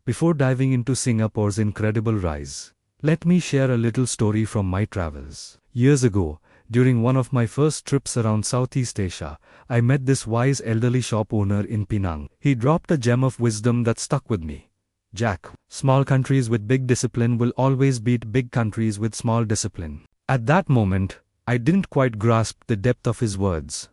Before diving into Singapore's incredible rise, let me share a little story from my travels. Years ago, during one of my first trips around Southeast Asia, I met this wise elderly shop owner in Penang. He dropped a gem of wisdom that stuck with me. Jack, small countries with big discipline will always beat big countries with small discipline. At that moment, I didn't quite grasp the depth of his words.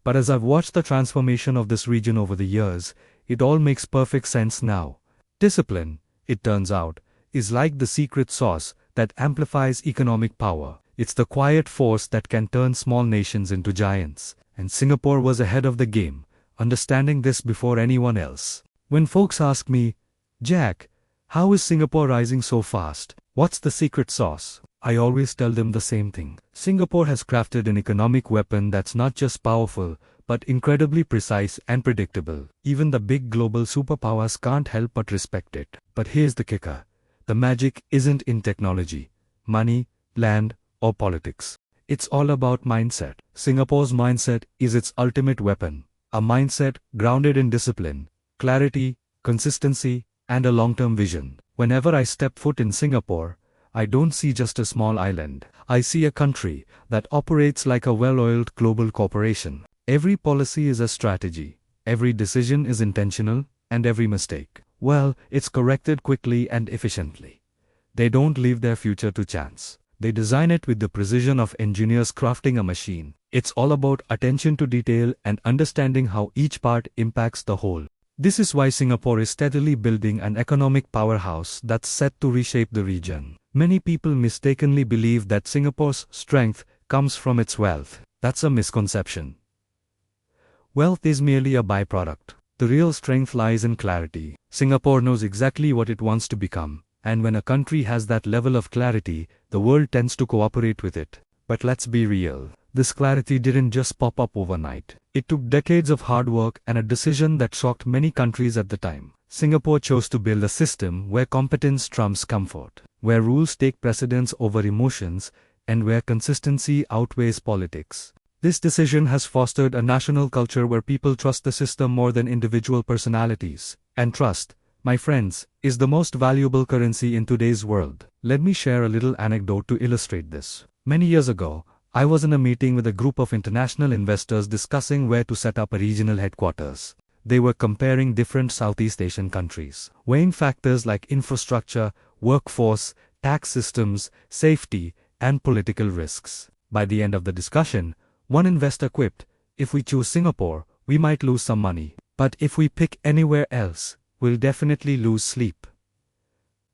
But as I've watched the transformation of this region over the years, it all makes perfect sense now. Discipline, it turns out, is like the secret sauce that amplifies economic power. It's the quiet force that can turn small nations into giants. And Singapore was ahead of the game, understanding this before anyone else. When folks ask me, Jack, how is Singapore rising so fast? What's the secret sauce? I always tell them the same thing. Singapore has crafted an economic weapon that's not just powerful, but incredibly precise and predictable. Even the big global superpowers can't help but respect it. But here's the kicker. The magic isn't in technology, money, land, or politics. It's all about mindset. Singapore's mindset is its ultimate weapon. A mindset grounded in discipline, clarity, consistency, and a long-term vision. Whenever I step foot in Singapore, I don't see just a small island. I see a country that operates like a well-oiled global corporation. Every policy is a strategy, every decision is intentional, and every mistake, well, it's corrected quickly and efficiently. They don't leave their future to chance. They design it with the precision of engineers crafting a machine. It's all about attention to detail and understanding how each part impacts the whole. This is why Singapore is steadily building an economic powerhouse that's set to reshape the region. Many people mistakenly believe that Singapore's strength comes from its wealth. That's a misconception. Wealth is merely a byproduct. The real strength lies in clarity. Singapore knows exactly what it wants to become, and when a country has that level of clarity, the world tends to cooperate with it. But let's be real. This clarity didn't just pop up overnight. It took decades of hard work and a decision that shocked many countries at the time. Singapore chose to build a system where competence trumps comfort, where rules take precedence over emotions, and where consistency outweighs politics. This decision has fostered a national culture where people trust the system more than individual personalities. And trust, my friends, is the most valuable currency in today's world. Let me share a little anecdote to illustrate this. Many years ago, I was in a meeting with a group of international investors discussing where to set up a regional headquarters. They were comparing different Southeast Asian countries, weighing factors like infrastructure, workforce, tax systems, safety, and political risks. By the end of the discussion, one investor quipped, "If we choose Singapore, we might lose some money. But if we pick anywhere else, we'll definitely lose sleep."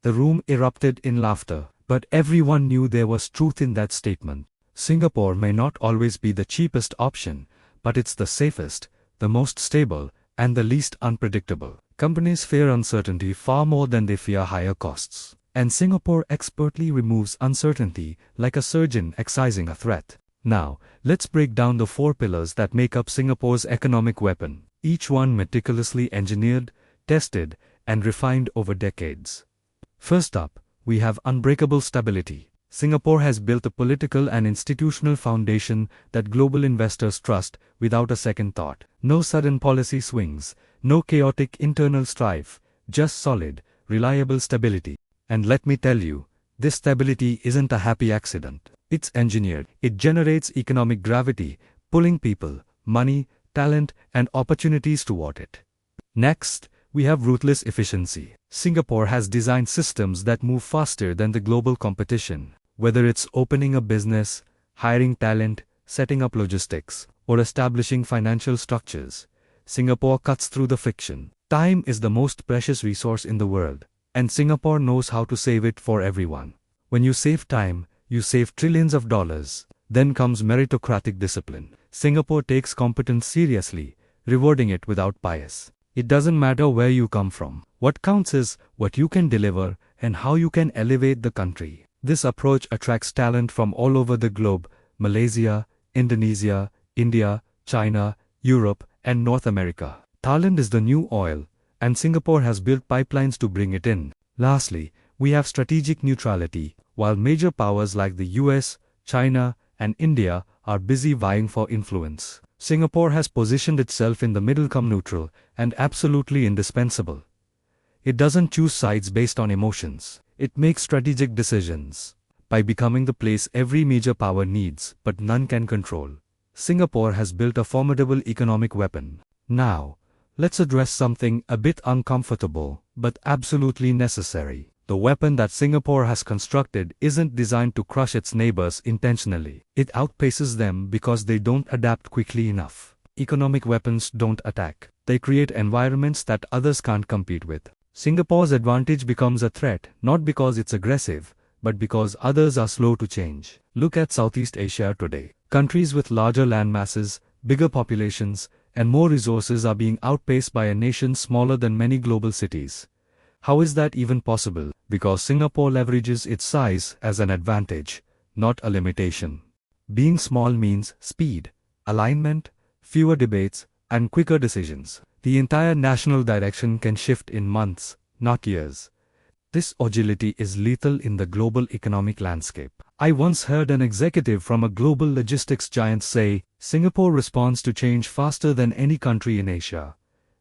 The room erupted in laughter, but everyone knew there was truth in that statement. Singapore may not always be the cheapest option, but it's the safest, the most stable, and the least unpredictable. Companies fear uncertainty far more than they fear higher costs. And Singapore expertly removes uncertainty like a surgeon excising a threat. Now, let's break down the 4 pillars that make up Singapore's economic weapon, each one meticulously engineered, tested, and refined over decades. First up, we have unbreakable stability. Singapore has built a political and institutional foundation that global investors trust without a second thought. No sudden policy swings, no chaotic internal strife, just solid, reliable stability. And let me tell you, this stability isn't a happy accident. It's engineered. It generates economic gravity, pulling people, money, talent, and opportunities toward it. Next, we have ruthless efficiency. Singapore has designed systems that move faster than the global competition. Whether it's opening a business, hiring talent, setting up logistics, or establishing financial structures, Singapore cuts through the friction. Time is the most precious resource in the world, and Singapore knows how to save it for everyone. When you save time, you save trillions of dollars. Then comes meritocratic discipline. Singapore takes competence seriously, rewarding it without bias. It doesn't matter where you come from. What counts is what you can deliver and how you can elevate the country. This approach attracts talent from all over the globe: Malaysia, Indonesia, India, China, Europe, and North America. Talent is the new oil, and Singapore has built pipelines to bring it in. Lastly, we have strategic neutrality. While major powers like the US, China, and India are busy vying for influence, Singapore has positioned itself in the middle, neutral, and absolutely indispensable. It doesn't choose sides based on emotions. It makes strategic decisions. By becoming the place every major power needs, but none can control, Singapore has built a formidable economic weapon. Now, let's address something a bit uncomfortable, but absolutely necessary. The weapon that Singapore has constructed isn't designed to crush its neighbors intentionally. It outpaces them because they don't adapt quickly enough. Economic weapons don't attack. They create environments that others can't compete with. Singapore's advantage becomes a threat, not because it's aggressive, but because others are slow to change. Look at Southeast Asia today. Countries with larger land masses, bigger populations, and more resources are being outpaced by a nation smaller than many global cities. How is that even possible? Because Singapore leverages its size as an advantage, not a limitation. Being small means speed, alignment, fewer debates, and quicker decisions. The entire national direction can shift in months, not years. This agility is lethal in the global economic landscape. I once heard an executive from a global logistics giant say, Singapore responds to change faster than any country in Asia.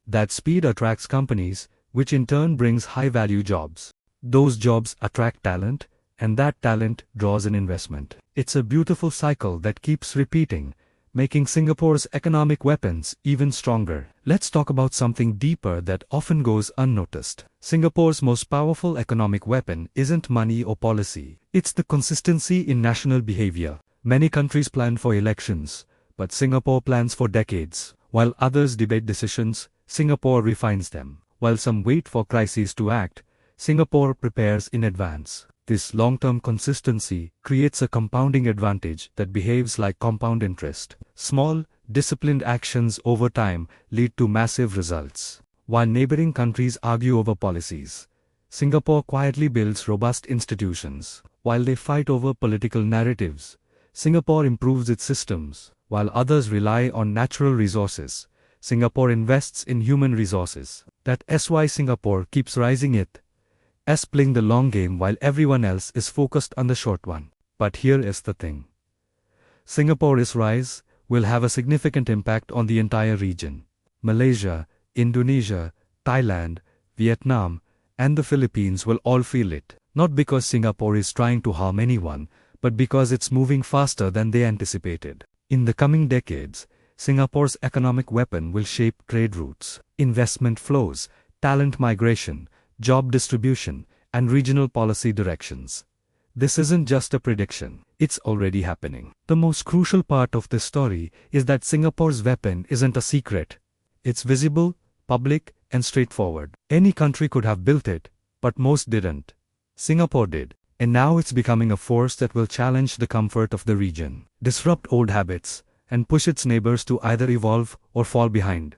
That speed attracts companies, which in turn brings high-value jobs. Those jobs attract talent, and that talent draws in investment. It's a beautiful cycle that keeps repeating, making Singapore's economic weapons even stronger. Let's talk about something deeper that often goes unnoticed. Singapore's most powerful economic weapon isn't money or policy. It's the consistency in national behavior. Many countries plan for elections, but Singapore plans for decades. While others debate decisions, Singapore refines them. While some wait for crises to act, Singapore prepares in advance. This long-term consistency creates a compounding advantage that behaves like compound interest. Small, disciplined actions over time lead to massive results. While neighboring countries argue over policies, Singapore quietly builds robust institutions. While they fight over political narratives, Singapore improves its systems. While others rely on natural resources, Singapore invests in human resources. That's why Singapore keeps rising playing the long game while everyone else is focused on the short one. But here is the thing. Singapore's rise will have a significant impact on the entire region. Malaysia, Indonesia, Thailand, Vietnam, and the Philippines will all feel it. Not because Singapore is trying to harm anyone, but because it's moving faster than they anticipated. In the coming decades, Singapore's economic weapon will shape trade routes, investment flows, talent migration, job distribution, and regional policy directions. This isn't just a prediction, it's already happening. The most crucial part of this story is that Singapore's weapon isn't a secret. It's visible, public, and straightforward. Any country could have built it, but most didn't. Singapore did, and now it's becoming a force that will challenge the comfort of the region, disrupt old habits, and push its neighbors to either evolve or fall behind.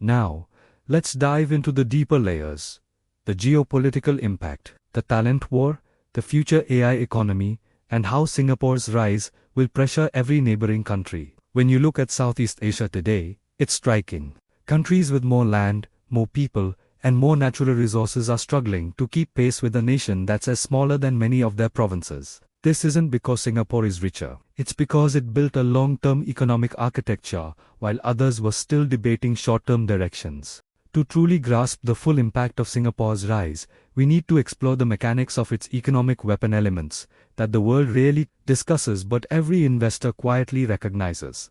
Now, let's dive into the deeper layers. The geopolitical impact, the talent war, the future AI economy, and how Singapore's rise will pressure every neighboring country. When you look at Southeast Asia today, it's striking. Countries with more land, more people, and more natural resources are struggling to keep pace with a nation that's as smaller than many of their provinces. This isn't because Singapore is richer. It's because it built a long-term economic architecture while others were still debating short-term directions. To truly grasp the full impact of Singapore's rise, we need to explore the mechanics of its economic weapon elements that the world rarely discusses but every investor quietly recognizes.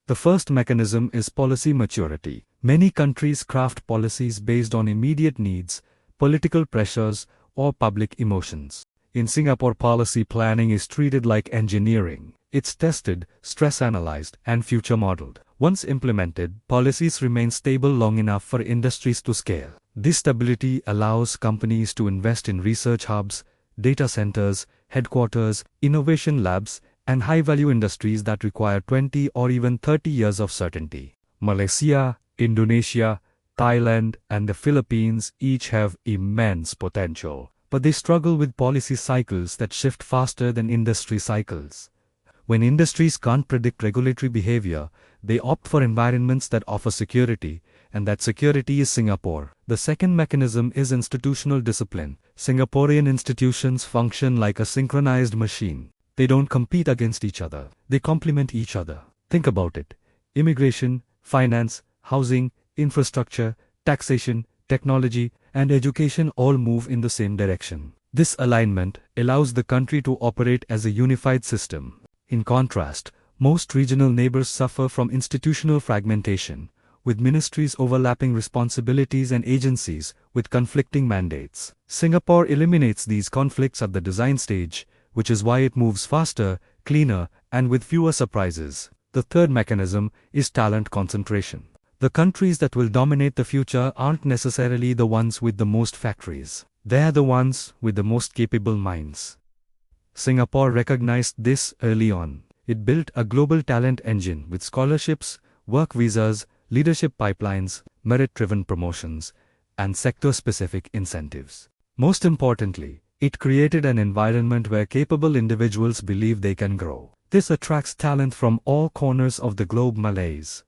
The first mechanism is policy maturity. Many countries craft policies based on immediate needs, political pressures, or public emotions. In Singapore, policy planning is treated like engineering. It's tested, stress-analyzed, and future-modeled. Once implemented, policies remain stable long enough for industries to scale. This stability allows companies to invest in research hubs, data centers, headquarters, innovation labs, and high-value industries that require 20 or even 30 years of certainty. Malaysia, Indonesia, Thailand, and the Philippines each have immense potential, but they struggle with policy cycles that shift faster than industry cycles. When industries can't predict regulatory behavior, they opt for environments that offer security, and that security is Singapore. The second mechanism is institutional discipline. Singaporean institutions function like a synchronized machine. They don't compete against each other. They complement each other. Think about it. Immigration, finance, housing, infrastructure, taxation, technology, and education all move in the same direction. This alignment allows the country to operate as a unified system. In contrast, most regional neighbors suffer from institutional fragmentation, with ministries overlapping responsibilities and agencies with conflicting mandates. Singapore eliminates these conflicts at the design stage, which is why it moves faster, cleaner, and with fewer surprises. The third mechanism is talent concentration. The countries that will dominate the future aren't necessarily the ones with the most factories. They're the ones with the most capable minds. Singapore recognized this early on. It built a global talent engine with scholarships, work visas, leadership pipelines, merit-driven promotions, and sector-specific incentives. Most importantly, it created an environment where capable individuals believe they can grow. This attracts talent from all corners of the globe. Malays,